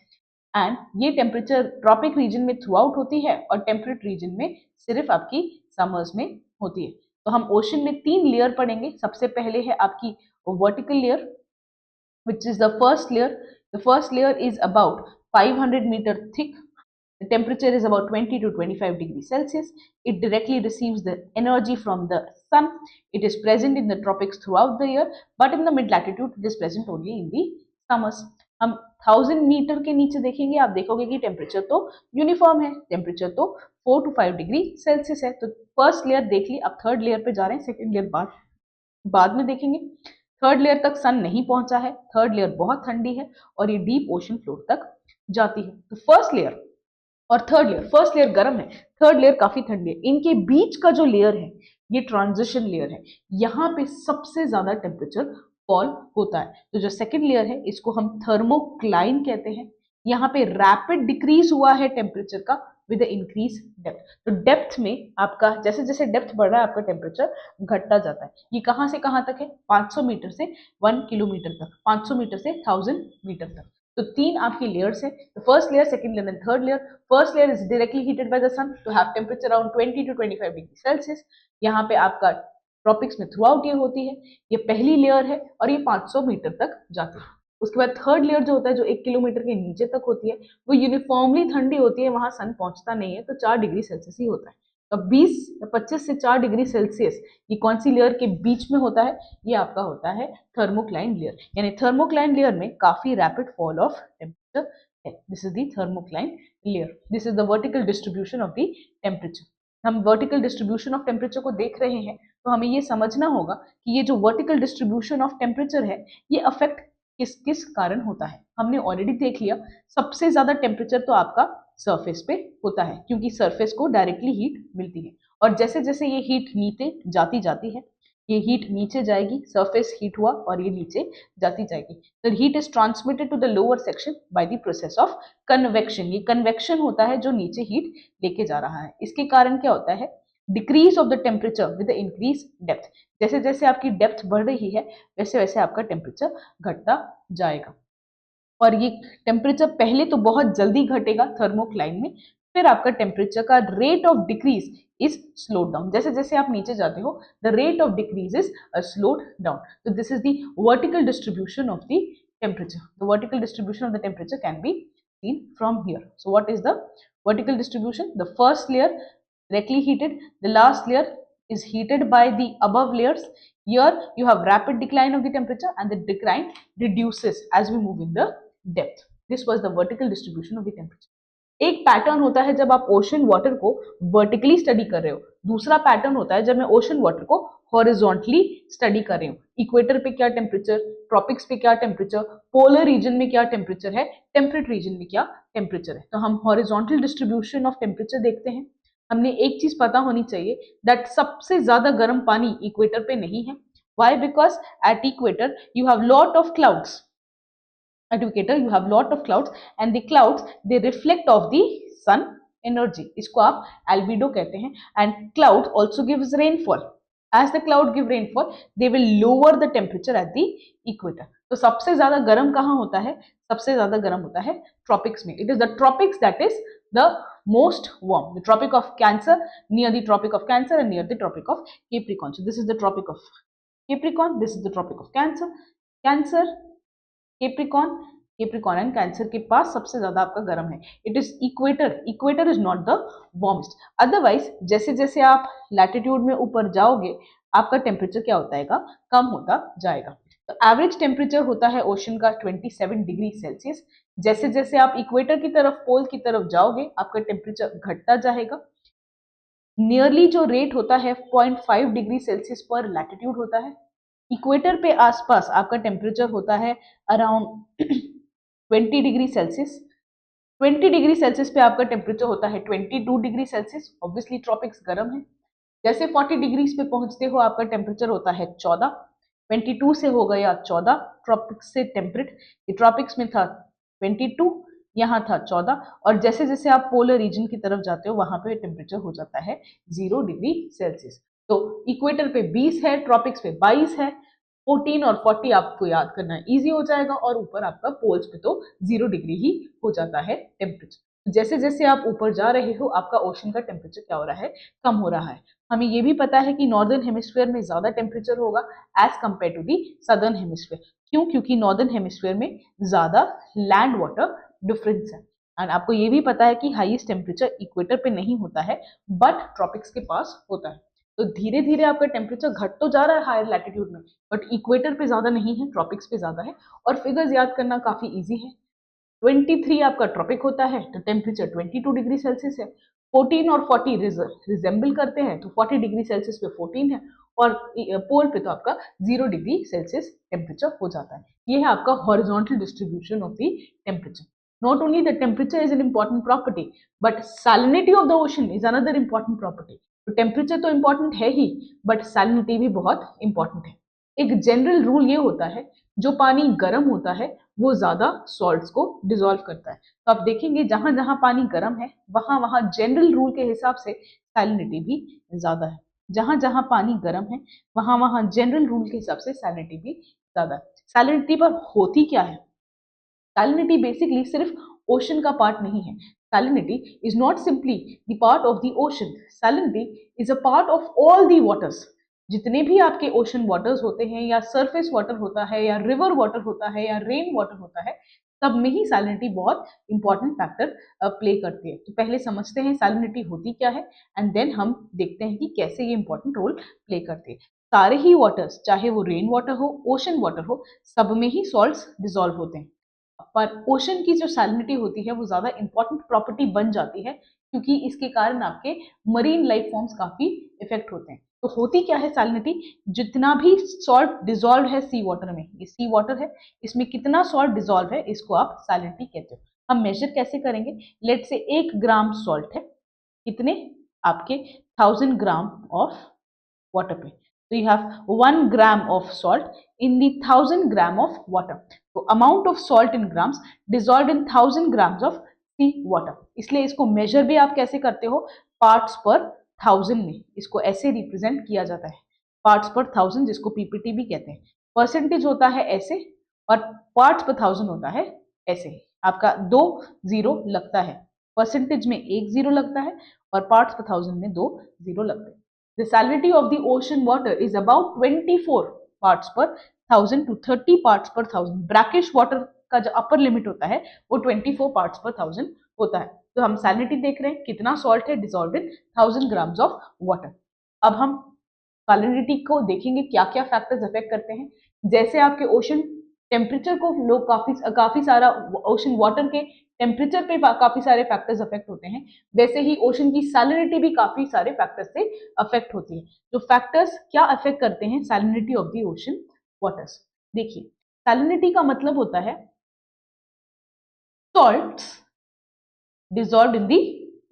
एंड ये टेम्परेचर ट्रॉपिक रीजन में थ्रू आउट होती है और टेम्परेट रीजन में सिर्फ आपकी समर्स में होती है. तो हम ओशन में 3 लेयर पढ़ेंगे. सबसे पहले है आपकी vertical layer which is the first layer. The first layer is about 500 meter thick. The temperature is about 20 to 25 degrees Celsius. It directly receives the energy from the sun. It is present in the tropics throughout the year, but in the mid latitude it is present only in the summers. हम 1000 metre के नीचे देखेंगे, आप देखोगे कि temperature तो uniform है, temperature तो 4 to 5 डिग्री सेल्सियस है. तो फर्स्ट लेयर देख ली. अब थर्ड लेयर पे जा रहे हैं, सेकेंड लेयर बाद में देखेंगे. थर्ड लेयर तक सन नहीं पहुंचा है, थर्ड लेयर बहुत ठंडी है और ये डीप ओशन फ्लोर तक जाती है. तो फर्स्ट लेयर और थर्ड लेयर, फर्स्ट लेयर गर्म है, थर्ड लेयर काफी ठंडी है. इनके बीच का जो लेयर है ये ट्रांजिशन लेयर है. यहाँ पे सबसे ज्यादा टेम्परेचर फॉल होता है. तो जो सेकेंड लेयर है इसको हम थर्मोक्लाइन कहते हैं. यहाँ पे रैपिड डिक्रीज हुआ है टेम्परेचर का विद द इंक्रीज डेप्थ. तो डेप्थ में आपका जैसे जैसे डेप्थ बढ़ रहा है आपका टेम्परेचर घटता जाता है. ये कहाँ से कहाँ तक है, 500 मीटर से 1 किलोमीटर तक, 500 मीटर से 1000 मीटर तक. तो 3 आपकी लेयर्स है. तो first layer, second layer and third layer. First layer is directly heated by the sun to have temperature around 20 to 25 degree Celsius. यहाँ पे आपका ट्रॉपिक्स में थ्रू आउट ये होती है. ये पहली लेयर है और ये 500 मीटर तक जाती है. उसके बाद थर्ड लेयर जो होता है जो 1 किलोमीटर के नीचे तक होती है, वो यूनिफॉर्मली ठंडी होती है, वहां सन पहुंचता नहीं है, तो 4 डिग्री सेल्सियस ही होता है. तो 25 से 4 डिग्री सेल्सियस ये कौन सी लेयर के बीच में होता है, ये आपका होता है थर्मोक्लाइन लेयर. यानी थर्मोक्लाइन लेयर में काफी रैपिड फॉल ऑफ टेम्परेचर है. This is the thermocline layer. This is the vertical distribution of the temperature. हम वर्टिकल डिस्ट्रीब्यूशन ऑफ टेम्परेचर को देख रहे हैं तो हमें ये समझना होगा कि ये जो वर्टिकल डिस्ट्रीब्यूशन ऑफ टेम्परेचर है ये अफेक्ट किस किस कारण होता है. हमने ऑलरेडी देख लिया, सबसे ज्यादा टेम्परेचर तो आपका सरफेस पे होता है क्योंकि सरफेस को डायरेक्टली हीट मिलती है और जैसे जैसे ये हीट नीचे जाती है, ये हीट नीचे जाएगी, सरफेस हीट हुआ और ये नीचे जाती जाएगी. तो heat is transmitted to the lower section by the process of convection. ये कन्वेक्शन होता है जो नीचे हीट लेके जा रहा है. इसके कारण क्या होता है, decrease of the temperature with the increase depth. जैसे जैसे आपकी डेप्थ बढ़ रही है वैसे वैसे आपका टेम्परेचर घटता जाएगा. और ये टेम्परेचर पहले तो बहुत जल्दी घटेगा थर्मोक्लाइन में, फिर आपका टेम्परेचर का rate of decrease is slowed down. जैसे जैसे आप नीचे जाते हो the rate of decrease is slowed down. तो this is the vertical distribution of the temperature. The vertical distribution of the temperature can be seen from here. So what is the vertical distribution? The first layer directly heated, the last layer is heated by the above layers. Here you have rapid decline of the temperature and the decline reduces as we move in the depth. This was the vertical distribution of the temperature. एक pattern होता है जब आप ocean water को vertically study कर रहे हो, दूसरा पैटर्न होता है जब मैं ओशन वाटर को हॉरिजॉन्टली स्टडी कर रही हूँ. इक्वेटर पे क्या टेम्परेचर, ट्रॉपिक्स पे क्या टेम्परेचर, पोलर रीजन में क्या टेम्परेचर है, टेम्परेट रीजन में क्या टेम्परेचर है. तो हम हॉरिजॉन्टल डिस्ट्रीब्यूशन ऑफ टेम्परेचर देखते हैं. हमने एक चीज पता होनी चाहिए दैट सबसे ज्यादा गर्म पानी इक्वेटर पे नहीं है Why? Because at equator you have lot of clouds. At equator you have lot of clouds and the clouds they reflect off the sun energy. इसको आप albedo कहते हैं. And cloud also gives rainfall. As the cloud give rainfall, they will lower the temperature at the equator. तो सबसे ज्यादा गर्म कहाँ होता है? सबसे ज्यादा गर्म होता है tropics में. It is the tropics that is the most warm. The Tropic of Cancer, near the Tropic of Cancer and near the Tropic of Capricorn. So this is the Tropic of Capricorn. This is the Tropic of Cancer. Cancer, Capricorn, Capricorn and cancer के पास सबसे ज्यादा आपका गर्म है. It is equator. Equator is not the warmest. Otherwise जैसे जैसे आप latitude में ऊपर जाओगे आपका टेम्परेचर क्या होता है? कम होता जाएगा. तो एवरेज टेम्परेचर होता है ओशन का 27 डिग्री सेल्सियस. जैसे जैसे आप इक्वेटर की तरफ, पोल की तरफ जाओगे आपका टेम्परेचर घटता जाएगा. नियरली जो रेट होता है 0.5 डिग्री सेल्सियस पर लैटिट्यूड होता है. इक्वेटर पे आसपास आपका टेम्परेचर होता है around 20 degree Celsius. 20 degree Celsius पे आपका टेम्परेचर होता है 22 डिग्री सेल्सियस. ऑब्वियसली ट्रॉपिक्स गर्म है. जैसे 40 डिग्री पे पहुंचते हो आपका टेम्परेचर होता है 14. 22 से हो गया 14 ट्रॉपिक्स से टेम्परेट. ट्रॉपिक्स में था 22, यहाँ था 14. और जैसे जैसे आप पोलर रीजन की तरफ जाते हो वहां पे टेम्परेचर हो जाता है 0 डिग्री सेल्सियस. तो इक्वेटर पे 20 है, ट्रॉपिक्स पे 22 है. 14 और 40 आपको याद करना इजी हो जाएगा. और ऊपर आपका पोल्स पे तो 0 डिग्री ही हो जाता है टेम्परेचर. जैसे जैसे आप ऊपर जा रहे हो आपका ओशन का टेम्परेचर क्या हो रहा है? कम हो रहा है. हमें ये भी पता है कि नॉर्दर्न हेमिस्फीयर में ज्यादा टेम्परेचर होगा as compare to the southern hemisphere. क्यों? क्योंकि नॉर्दर्न हेमिस्फीयर में ज्यादा लैंड वाटर डिफरेंस है. एंड आपको ये भी पता है कि हाईएस्ट टेम्परेचर इक्वेटर पे नहीं होता है बट ट्रॉपिक्स के पास होता है. तो धीरे धीरे आपका टेम्परेचर घट तो जा रहा है हायर लैटिट्यूड में, बट इक्वेटर पे ज्यादा नहीं है, ट्रॉपिक्स पे ज्यादा है. और फिगर्स याद करना काफी इजी है. 23 आपका ट्रॉपिक होता है तो टेम्परेचर 22 डिग्री सेल्सियस है. 14 और 40 रिजेंबल करते हैं तो 40 डिग्री सेल्सियस पे 14 है. और पोल पे तो आपका 0 डिग्री सेल्सियस टेम्परेचर हो जाता है. ये है आपका horizontal distribution of the temperature. Not only the temperature is an important property, but salinity of the ocean is another important property. तो टेम्परेचर तो इंपॉर्टेंट है ही बट सैलिनिटी भी बहुत इंपॉर्टेंट है. एक जनरल रूल ये होता है जो पानी गर्म होता है वो ज्यादा सॉल्ट्स को डिसॉल्व करता है. तो आप देखेंगे जहां जहां पानी गर्म है वहां वहां जनरल रूल के हिसाब से सैलिनिटी भी ज्यादा है. जहां जहां पानी गर्म है वहां वहां जनरल रूल के हिसाब से सैलिनिटी भी ज्यादा है. सैलिनिटी पर होती क्या है? सैलिनिटी बेसिकली सिर्फ ओशन का पार्ट नहीं है. Salinity is not simply the part of the ocean. Salinity is a part of all the waters. जितने भी आपके ओशन वाटर्स होते हैं या सरफेस वाटर होता है या रिवर वाटर होता है या रेन वाटर होता है सब में ही सैलिनिटी बहुत इंपॉर्टेंट फैक्टर प्ले करती है. तो पहले समझते हैं सैलिनिटी होती क्या है एंड देन हम देखते हैं कि कैसे ये इंपॉर्टेंट रोल प्ले करती है. सारे ही वाटर्स चाहे वो रेन वाटर हो, ओशन वाटर हो, सब में ही सॉल्ट्स डिसॉल्व होते हैं. पर ओशन की जो सैलिनिटी होती है वो ज्यादा इंपॉर्टेंट प्रॉपर्टी बन जाती है क्योंकि इसके कारण आपके मरीन लाइफ फॉर्म्स काफी इफेक्ट होते हैं. तो होती क्या है सैलिनिटी? जितना भी सॉल्ट डिसॉल्व है सी वाटर में, ये सी वाटर है, इसमें कितना सॉल्ट डिसॉल्व है इसको आप सैलिनिटी कहते हो. हम मेजर कैसे करेंगे? लेट से 1 ग्राम सॉल्ट है, कितने? आपके 1000 ग्राम ऑफ वाटर पे. So you have 1 gram of salt in the 1000 gram of water. So amount of salt in grams dissolved in 1000 grams of sea water. इसलिए इसको measure भी आप कैसे करते हो? parts per 1000 में इसको ऐसे represent किया जाता है. parts per 1000 जिसको PPT भी कहते हैं. percentage होता है ऐसे और parts per 1000 होता है ऐसे. आपका 2 जीरो लगता है. परसेंटेज में 1 जीरो लगता है और parts per 1000 में 2 जीरो लगते हैं. The salinity of the ocean water is about 24 parts per 1000 to 30 parts per 1000. Brackish water का जो अपर लिमिट होता है वो 24 parts per 1000 होता है. तो हम सैलिनिटी देख रहे हैं कितना सॉल्ट है dissolve in 1000 grams of water. अब हम सैलिनिटी को देखेंगे क्या क्या फैक्टर्स अफेक्ट करते हैं. जैसे आपके ओशन टेम्परेचर को लोग काफी सारा ओशन वाटर के टेम्परेचर पे काफी सारे फैक्टर्स अफेक्ट होते हैं, वैसे ही ओशन की सैलिनिटी भी काफी सारे फैक्टर्स से अफेक्ट होती है. तो फैक्टर्स क्या अफेक्ट करते हैं salinity of the ocean waters? देखिए सैलिनिटी का मतलब होता है salts dissolved in the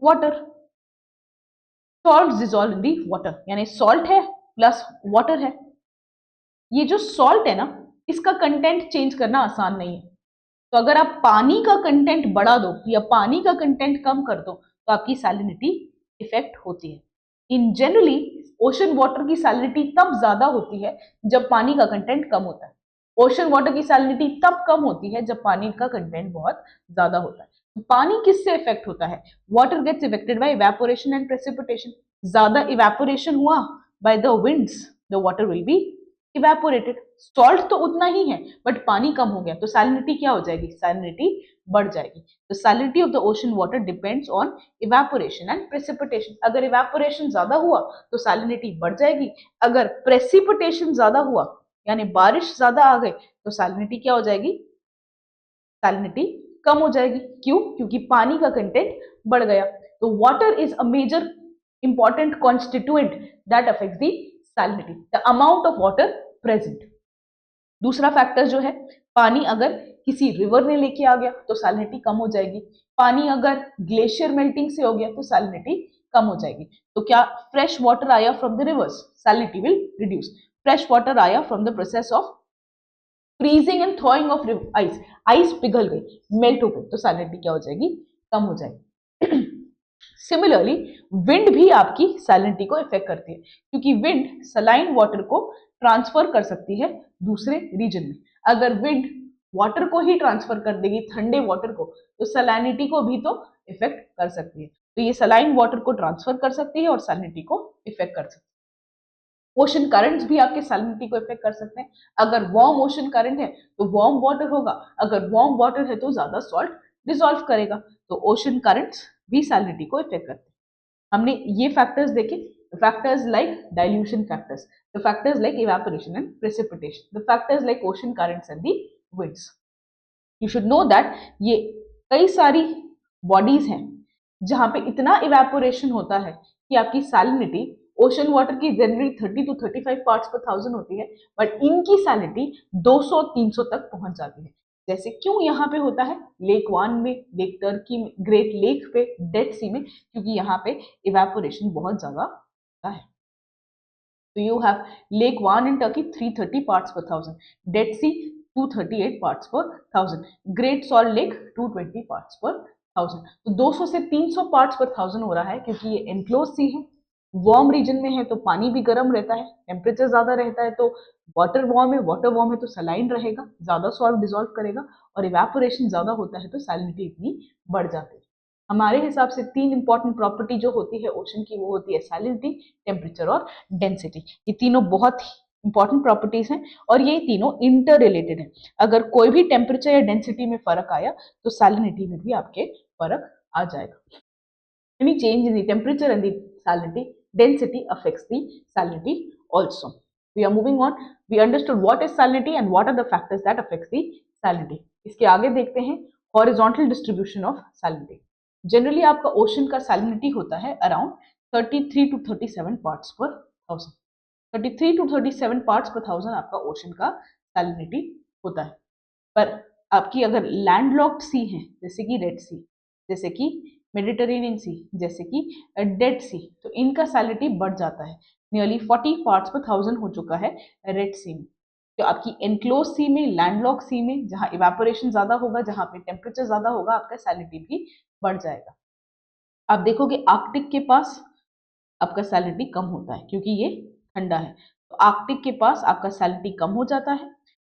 water. Salts dissolve in the water यानी सॉल्ट है प्लस वाटर है. ये जो सॉल्ट है ना, इसका कंटेंट चेंज करना आसान नहीं है। तो अगर आप पानी का कंटेंट बढ़ा दो या पानी का कंटेंट कम कर दो तो आपकी सैलिनिटी इफेक्ट होती है। इन जनरली ओशन वाटर की सैलिनिटी तब ज्यादा होती है जब पानी का कंटेंट कम होता है। ओशन वाटर की सैलिनिटी तब कम होती है जब पानी का कंटेंट बहुत ज्यादा होता है। तो पानी किससे इफेक्ट होता है? Water gets effected by evaporation and precipitation. ज्यादा इवेपोरेशन हुआ by the winds, the water will be evaporated. Salt तो उतना ही है बट पानी कम हो गया तो सैलिनिटी क्या हो जाएगी? सैलिनिटी बढ़ जाएगी। तो salinity of the ocean water depends on evaporation and precipitation. अगर इवेपोरेशन ज्यादा हुआ तो सैलिनिटी बढ़ जाएगी, अगर प्रेसिपिटेशन ज्यादा हुआ यानी बारिश ज्यादा आ गई तो सैलिनिटी क्या हो जाएगी? सैलिनिटी कम हो जाएगी। क्यों? क्योंकि पानी का कंटेंट बढ़ गया। तो water is a major important constituent that affects the salinity, the amount of water present. दूसरा फैक्टर जो है, पानी अगर किसी रिवर ने लेके आ गया तो सैलिनिटी कम हो जाएगी। पानी अगर ग्लेशियर मेल्टिंग से हो गया तो सैलिनिटी कम हो जाएगी। तो क्या फ्रेश वाटर आया from the rivers, salinity will reduce. Fresh water आया from the process of freezing and thawing of ice, ice पिघल गई, मेल्ट हो गई तो सैलिनिटी क्या हो जाएगी? कम हो जाएगी। सिमिलरली विंड भी आपकी सैलिनिटी को इफेक्ट करती है, क्योंकि विंड सलाइन वाटर को ट्रांसफर कर सकती है दूसरे रीजन में। अगर विंड वाटर को ही ट्रांसफर कर देगी, ठंडे वाटर को, तो सैलिनिटी को भी तो इफेक्ट कर सकती है। तो ये सलाइन वाटर को ट्रांसफर कर सकती है और सैलिनिटी को इफेक्ट कर सकती है। ओशन करंट्स भी आपके सैलिनिटी को इफेक्ट कर सकते हैं। अगर वार्म ओशन करंट है तो वार्म वाटर होगा, अगर वार्म वाटर है तो ज्यादा सॉल्ट डिसॉल्व करेगा। तो ओशन करंट्स भी सैलिनिटी को इफेक्ट करते हैं। हमने ये फैक्टर्स देखे, factors like dilution factors, the factors like evaporation and precipitation, the factors like ocean currents and the winds. You should know that ये कई सारी बॉडीज हैं जहां पे इतना इवेपोरेशन होता है कि आपकी सैलिनिटी, ओशन वाटर की generally 30 to 35 parts per thousand होती है, बट इनकी सैलिनिटी 200-300 तक पहुंच जाती है। जैसे क्यों यहाँ पे होता है? लेक वान में, लेक टर्की में, ग्रेट लेक पे, डेड सी में, क्योंकि यहाँ पे इवेपोरेशन बहुत ज्यादा होता है। तो you have lake one in Turkey 330 parts per thousand, dead C 238 parts per thousand, great salt lake 220 parts per thousand. तो 200 से 300 पार्ट्स पर थाउजेंड हो रहा है क्योंकि ये एनक्लोज सी है, वार्म रीजन में है तो पानी भी गर्म रहता है, टेम्परेचर ज्यादा रहता है तो वाटर वार्म है, वाटर वार्म है तो सलाइन रहेगा, ज्यादा सॉल्ट डिसॉल्व करेगा, और इवेपोरेशन ज्यादा होता है तो सैलिनिटी इतनी बढ़ जाती है। हमारे हिसाब से तीन इंपॉर्टेंट प्रॉपर्टी जो होती है ओशन की, वो होती है सैलिनिटी, टेम्परेचर और डेंसिटी। ये तीनों बहुत इंपॉर्टेंट प्रॉपर्टीज हैं और ये तीनों इंटर रिलेटेड है। अगर कोई भी टेम्परेचर या डेंसिटी में फर्क आया तो सैलिनिटी में भी आपके फर्क आ जाएगा। Any change in the temperature and the salinity, density affects the salinity also. We are moving on. We understood what is salinity and what are the factors that affects the salinity. इसके आगे देखते हैं horizontal distribution of salinity. Generally आपका ocean का salinity होता है around 33 to 37 parts per thousand. 33 to 37 parts per thousand आपका ocean का salinity होता है। पर आपकी अगर लैंडलॉक्ड सी है, जैसे कि रेड सी, जैसे कि मेडिटेरेनियन सी, जैसे कि डेड सी, तो इनका सैलिनिटी बढ़ जाता है। नियरली 40 पार्ट्स पर थाउजेंड हो चुका है रेड सी में। तो आपकी एनक्लोज सी में, लैंडलॉक सी में, जहां इवेपोरेशन ज्यादा होगा, जहां पे टेम्परेचर ज्यादा होगा, आपका सैलिनिटी भी बढ़ जाएगा। आप देखोगे आर्कटिक के पास आपका सैलिनिटी कम होता है क्योंकि ये ठंडा है, तो आर्कटिक के पास आपका सैलिनिटी कम हो जाता है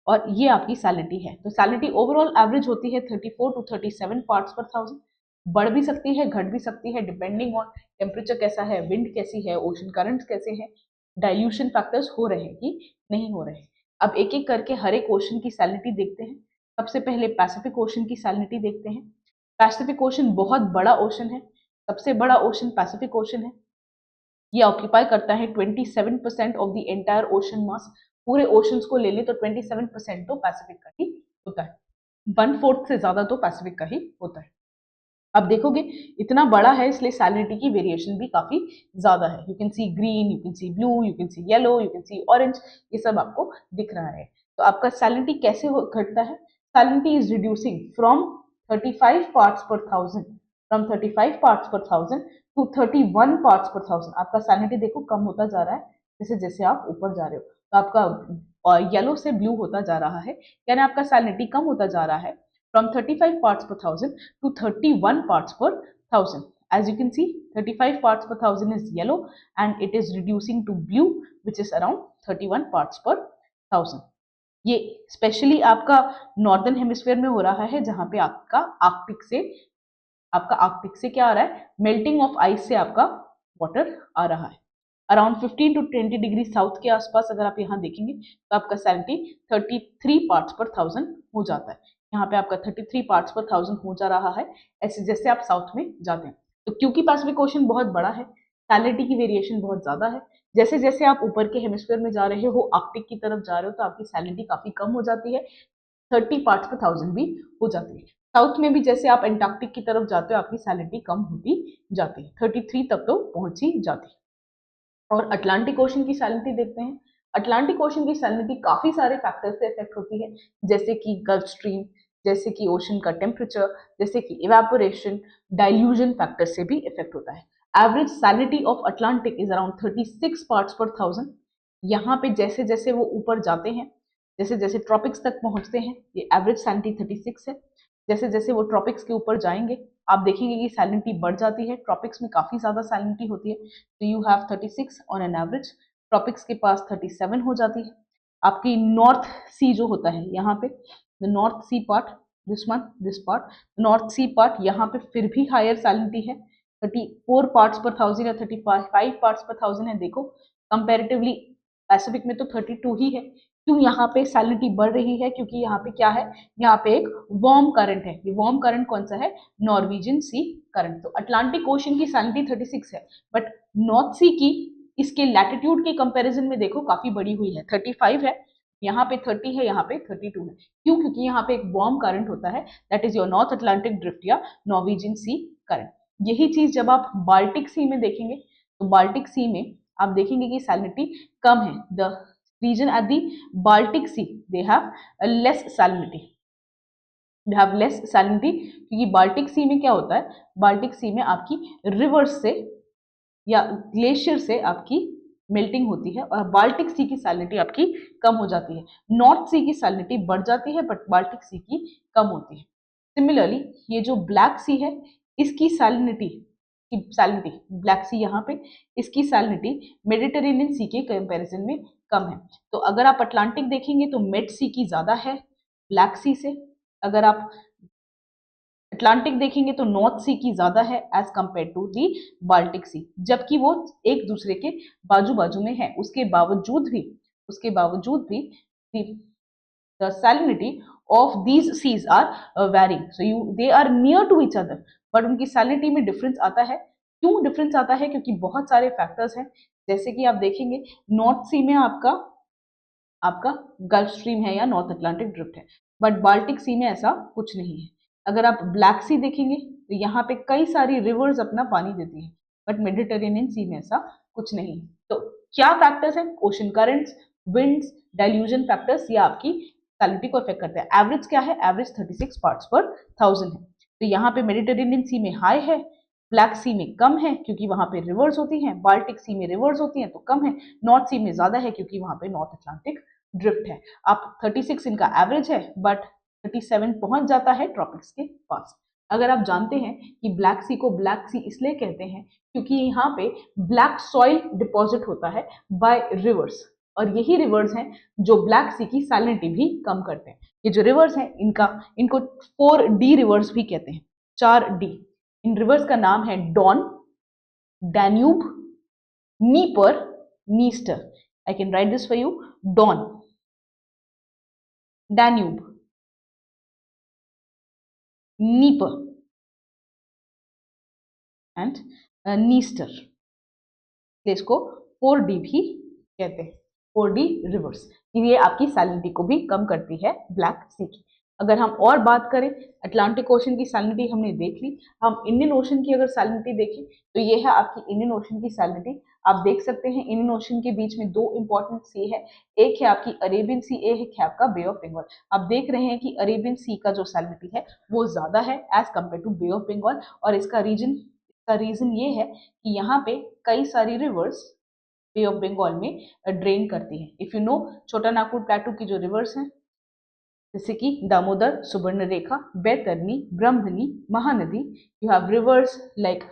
और ये आपकी सैलिनिटी है। तो सैलिनिटी ओवरऑल एवरेज होती है 34 to 37 पार्ट्स पर थाउजेंड। बढ़ भी सकती है, घट भी सकती है, डिपेंडिंग ऑन टेम्परेचर कैसा है, विंड कैसी है, ओशन करंट्स कैसे हैं, डाइल्यूशन फैक्टर्स हो रहे हैं कि नहीं हो रहे हैं। अब एक एक करके हर एक ओशन की सैलिनिटी देखते हैं। सबसे पहले पैसिफिक ओशन की सैलिनिटी देखते हैं। पैसिफिक ओशन बहुत बड़ा ओशन है, सबसे बड़ा ओशन पैसिफिक ओशन है। ये ऑक्यूपाई करता है 27% ऑफ द एंटायर ओशन मास। पूरे ओशंस को ले लें तो 27% तो पैसिफिक का ही होता है, 1/4 से ज्यादा तो पैसिफिक का ही होता है। अब देखोगे इतना बड़ा है इसलिए सैलिनिटी की वेरिएशन भी काफी ज्यादा है। You can C green, you can C blue, you can C yellow, you can C orange, ये सब आपको दिख रहा है। तो आपका सैलिनिटी कैसे घटता है? Salinity is reducing from 35 parts per thousand, from 35 parts per thousand to 31 parts per thousand. आपका सैलिनिटी देखो कम होता जा रहा है जैसे जैसे आप ऊपर जा रहे हो। तो आपका और येलो से ब्लू होता जा रहा है, यानी आपका सैलिनिटी कम होता जा रहा है from 35 parts per thousand to 31 parts per thousand. As you can see, 35 parts per thousand is yellow and it is reducing to blue, which is around 31 parts per thousand. ये स्पेशली आपका northern hemisphere में हो रहा है, जहां पे आपका Arctic से क्या आ रहा है, मेल्टिंग ऑफ आइस से आपका वाटर आ रहा है. अराउंड 15 टू 20 डिग्री साउथ के आसपास अगर आप यहाँ देखेंगे तो आपका सैलिनिटी 33 पार्ट्स पर थाउजेंड हो जाता है. यहाँ पे आपका 33 पार्ट्स पर थाउजेंड हो जा रहा है ऐसे जैसे आप साउथ में जाते हैं. तो क्योंकि पैसिफिक ओशन बहुत बड़ा है, सैलिनिटी की वेरिएशन बहुत ज्यादा है. जैसे जैसे आप ऊपर के हेमिस्फीयर में जा रहे हो, आर्कटिक की तरफ जा रहे हो, तो आपकी सैलिनिटी काफी कम हो जाती है, 30 पार्ट्स पर थाउजेंड भी हो जाती है. साउथ में भी जैसे आप एंटार्क्टिक की तरफ जाते हो, आपकी सैलिनिटी कम होती जाती है, 33 तक तो पहुंच ही जाती है. और अटलांटिक ओशन की सैलिनिटी देखते हैं. अटलांटिक ओशन की सैलिनिटी काफी सारे फैक्टर से इफेक्ट होती है, जैसे कि गल्फ स्ट्रीम, जैसे कि ओशन का टेम्परेचर, जैसे कि इवेपोरेशन, डाइल्यूजन फैक्टर से भी इफेक्ट होता है. Average salinity of Atlantic is around 36 parts per thousand. यहाँ पे जैसे जैसे वो ऊपर जाते हैं, जैसे जैसे ट्रॉपिक्स तक पहुंचते हैं, ये एवरेज सैलिनिटी 36 है. जैसे जैसे वो ट्रॉपिक्स के ऊपर जाएंगे आप देखेंगे कि सैलिनिटी बढ़ जाती है. ट्रॉपिक्स में काफी ज्यादा सैलिनिटी होती है, तो you have 36 on an average. Tropics के पास 37 हो जाती है. आपकी नॉर्थ सी जो होता है यहाँ पे, the North Sea part, this part, North Sea part, यहाँ पे फिर भी हायर सैलिनिटी है, 34 पार्ट्स पर थाउजेंड या 35 पार्ट्स पर थाउजेंड है. देखो कंपेरेटिवली पैसिफिक में तो 32 ही है. क्यों यहाँ पे सैलिनिटी बढ़ रही है? क्योंकि यहाँ पे क्या है, यहाँ पे एक वार्म करंट है. ये वार्म करंट कौन सा है? नॉर्वेजियन सी करंट. तो अटलांटिक ओशन की सैलिनिटी 36 है, बट नॉर्थ सी की इसके लैटिट्यूड के कंपैरिजन में देखो काफी बड़ी हुई है, 35 है, यहाँ पे 30 है, यहाँ पे 32 है. क्यों? क्योंकि यहाँ पे एक वार्म करंट होता है, that is your north Atlantic drift या नॉर्वेजियन सी करंट. यही चीज जब आप बाल्टिक सी में देखेंगे, तो बाल्टिक सी में आप देखेंगे कि सैलिनिटी कम है. The region at the Baltic Sea, they have a less salinity. They have less salinity क्योंकि बाल्टिक सी में क्या होता है, बाल्टिक सी में आपकी रिवर्स से या ग्लेशियर से आपकी मेल्टिंग होती है और बाल्टिक सी की सैलिनिटी आपकी कम हो जाती है. नॉर्थ सी की सैलिनिटी बढ़ जाती है, बट बाल्टिक सी की कम होती है. सिमिलरली ये जो ब्लैक सी है, इसकी सैलिनिटी ब्लैक सी यहाँ पे, इसकी सैलिनिटी मेडिटेरेनियन सी के कंपैरिजन में कम है. तो अगर आप अटलांटिक देखेंगे तो मिड सी की ज्यादा है ब्लैक सी से. अगर आप अटलांटिक देखेंगे तो नॉर्थ सी की ज्यादा है as compare to the Baltic sea, जबकि वो एक दूसरे के बाजू बाजू में है. उसके बावजूद भी the salinity of these seas are varying, so they are near to each other, but उनकी salinity में डिफरेंस आता है. क्यों डिफरेंस आता है? क्योंकि बहुत सारे फैक्टर्स हैं. जैसे कि आप देखेंगे नॉर्थ सी में आपका गल्फ स्ट्रीम है या नॉर्थ अटलांटिक ड्रिफ्ट है, बट बाल्टिक सी में ऐसा कुछ नहीं है. अगर आप ब्लैक सी देखेंगे तो यहाँ पे कई सारी रिवर्स अपना पानी देती है, बट मेडिटेरेनियन सी में ऐसा कुछ नहीं है. तो क्या फैक्टर्स हैं? Ocean currents, winds, dilution factors, या आपकी सैलिनिटी को इफेक्ट करते हैं. एवरेज क्या है? एवरेज 36 पार्ट्स पर थाउजेंड है. तो यहाँ पे मेडिटेरेनियन सी में हाई है, ब्लैक सी में कम है क्योंकि वहां पे रिवर्स होती हैं, बाल्टिक सी में रिवर्स होती हैं तो कम है, नॉर्थ सी में ज्यादा है क्योंकि वहां पे नॉर्थ अटलांटिक ड्रिफ्ट है. आप 36 इनका एवरेज है, बट 37 पहुंच जाता है ट्रॉपिक्स के पास. अगर आप जानते हैं कि ब्लैक सी को ब्लैक सी इसलिए कहते हैं क्योंकि यहाँ पे ब्लैक सॉइल डिपॉजिट होता है बाय रिवर्स, और यही रिवर्स हैं जो ब्लैक सी की सैलिनिटी भी कम करते हैं. ये जो रिवर्स हैं इनको 4D रिवर्स भी कहते हैं, 4D. इन रिवर्स का नाम है Don, Danube, Dnieper, Dniester. I can write this for you. Don, Danube, Dnieper and Dniester. इसको 4D भी कहते हैं, 4D रिवर्स. ये आपकी सैलिनिटी को भी कम करती है ब्लैक सी की. अगर हम और बात करें, अटलांटिक ओशन की सैलिनिटी हमने देख ली. हम इंडियन ओशन की अगर सैलिनिटी देखें तो ये है आपकी इंडियन ओशन की सैलिनिटी. आप देख सकते हैं इंडियन ओशन के बीच में दो इंपॉर्टेंट सी है, एक है आपकी अरेबियन सी, एक है आपका बे ऑफ बंगाल. आप देख रहे हैं कि अरेबियन सी का जो सैलिनिटी है वो ज्यादा है as compare to Bay of Bengal. और इसका रीजन ये है कि यहाँ पे कई सारी रिवर्स बे ऑफ बंगाल में ड्रेन करती हैं। इफ यू नो, छोटा नागपुर प्लेटू की जो रिवर्स हैं जैसे कि Damodar, Subarnarekha, Baitarani, Brahmani, Mahanadi, you have rivers like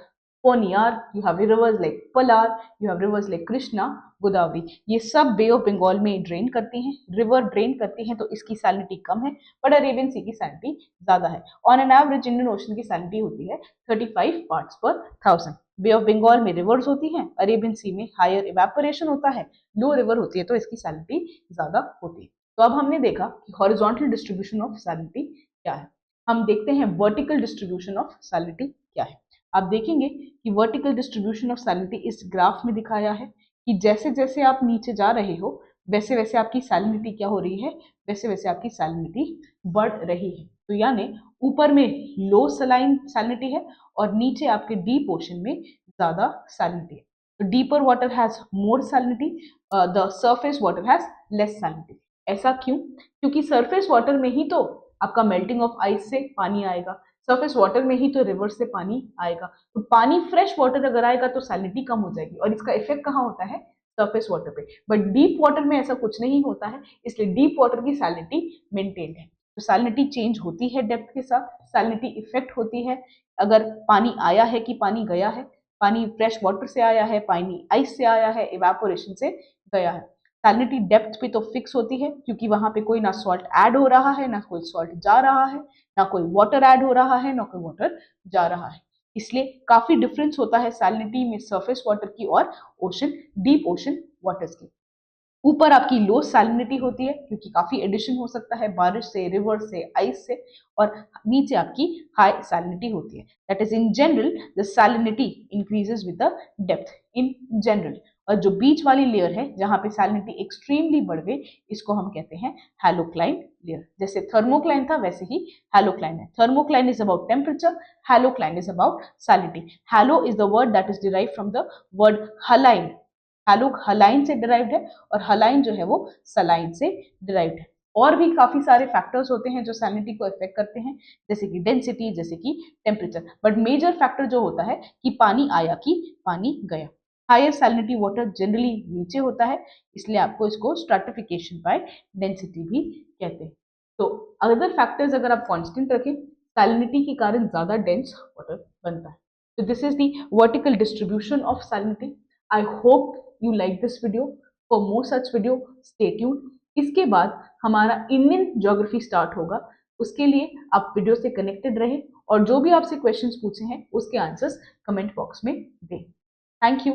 Ponnaiyar, you have rivers like Palar, you have rivers like Krishna, Godavari, ये सब बे ऑफ बंगाल में ड्रेन करती हैं। रिवर ड्रेन करती हैं तो इसकी सैलिनिटी कम है, बट अरेबियन सी की सैलिनिटी ज्यादा है। On an average Indian ocean की सैलिनिटी होती है 35 पार्ट्स पर 1000। बे ऑफ बंगाल में रिवर्स होती हैं, अरेबियन सी में हायर इवेपोरेशन होता है, लो रिवर होती है तो इसकी सैलिनिटी ज्यादा होती है। तो अब हमने देखा कि हॉरिजॉन्टल डिस्ट्रीब्यूशन ऑफ सैलिनिटी क्या है। हम देखते हैं वर्टिकल डिस्ट्रीब्यूशन ऑफ सैलिनिटी क्या है। आप देखेंगे कि वर्टिकल डिस्ट्रीब्यूशन ऑफ सैलिनिटी इस ग्राफ में दिखाया है कि जैसे जैसे आप नीचे जा रहे हो वैसे वैसे आपकी सैलिनिटी क्या हो रही है, वैसे वैसे आपकी सैलिनिटी बढ़ रही है। तो यानी ऊपर में लो सैलिनिटी है और नीचे आपके डीप ओशन में ज्यादा सैलिनिटी है। तो deeper water has more salinity, the surface water has less salinity. ऐसा क्यों? क्योंकि सरफेस वाटर में ही तो आपका मेल्टिंग ऑफ आइस से पानी आएगा, सरफेस वाटर में ही तो रिवर से पानी आएगा। तो पानी फ्रेश वाटर अगर आएगा तो सैलिनिटी कम हो जाएगी और इसका इफेक्ट कहाँ होता है? सरफेस वाटर पे। बट डीप वाटर में ऐसा कुछ नहीं होता है, इसलिए डीप वाटर की सैलिनिटी मेंटेन्ड है। तो सैलिनिटी चेंज होती है डेप्थ के साथ, सैलिनिटी इफेक्ट होती है अगर पानी आया है कि पानी गया है, पानी फ्रेश वाटर से आया है, पानी आइस से आया है, इवेपोरेशन से गया है। सैलिनिटी डेप्थ पे तो फिक्स होती है क्योंकि वहां पे कोई ना सॉल्ट ऐड हो रहा है, ना कोई सॉल्ट जा रहा है, ना कोई वाटर ऐड हो रहा है, ना कोई वाटर जा रहा है। इसलिए काफी डिफरेंस होता है सैलिनिटी में सरफेस वाटर की और ओशन, डीप ओशन वाटर्स की। ऊपर आपकी लो सैलिनिटी होती है क्योंकि काफी एडिशन हो सकता है बारिश से, रिवर से, आइस से, और नीचे आपकी हाई सैलिनिटी होती है। That is in general the salinity increases with the depth in general. और जो बीच वाली लेयर है जहां पे सैलिनिटी एक्सट्रीमली बढ़ गई, इसको हम कहते हैं हैलोक्लाइन लेयर। जैसे थर्मोक्लाइन था वैसे ही हैलोक्लाइन है। Thermocline is about temperature, halocline is about salinity. Halo is the word that is derived from the word haline. Halo haline से डिराइव्ड है और हलाइन जो है वो सलाइन से डिराइव्ड है। और भी काफी सारे फैक्टर्स होते हैं जो सैलिनिटी को इफेक्ट करते हैं, जैसे कि डेंसिटी, जैसे कि टेम्परेचर। बट मेजर फैक्टर जो होता है कि पानी आया कि पानी गया। हायर सैलिनिटी वाटर जनरली नीचे होता है, इसलिए आपको इसको स्ट्रैटिफिकेशन बाय डेंसिटी भी कहते हैं। तो अदर फैक्टर्स अगर आप कांस्टेंट रखें, सैलिनिटी के कारण ज्यादा डेंस वाटर बनता है। तो this is the vertical distribution of salinity. I hope you like this video. For more such video, stay tuned. इसके बाद हमारा इंडियन ज्योग्राफी स्टार्ट होगा, उसके लिए आप वीडियो से कनेक्टेड रहे और जो भी आपसे क्वेश्चंस पूछे हैं उसके आंसर्स कमेंट बॉक्स में दें। Thank you.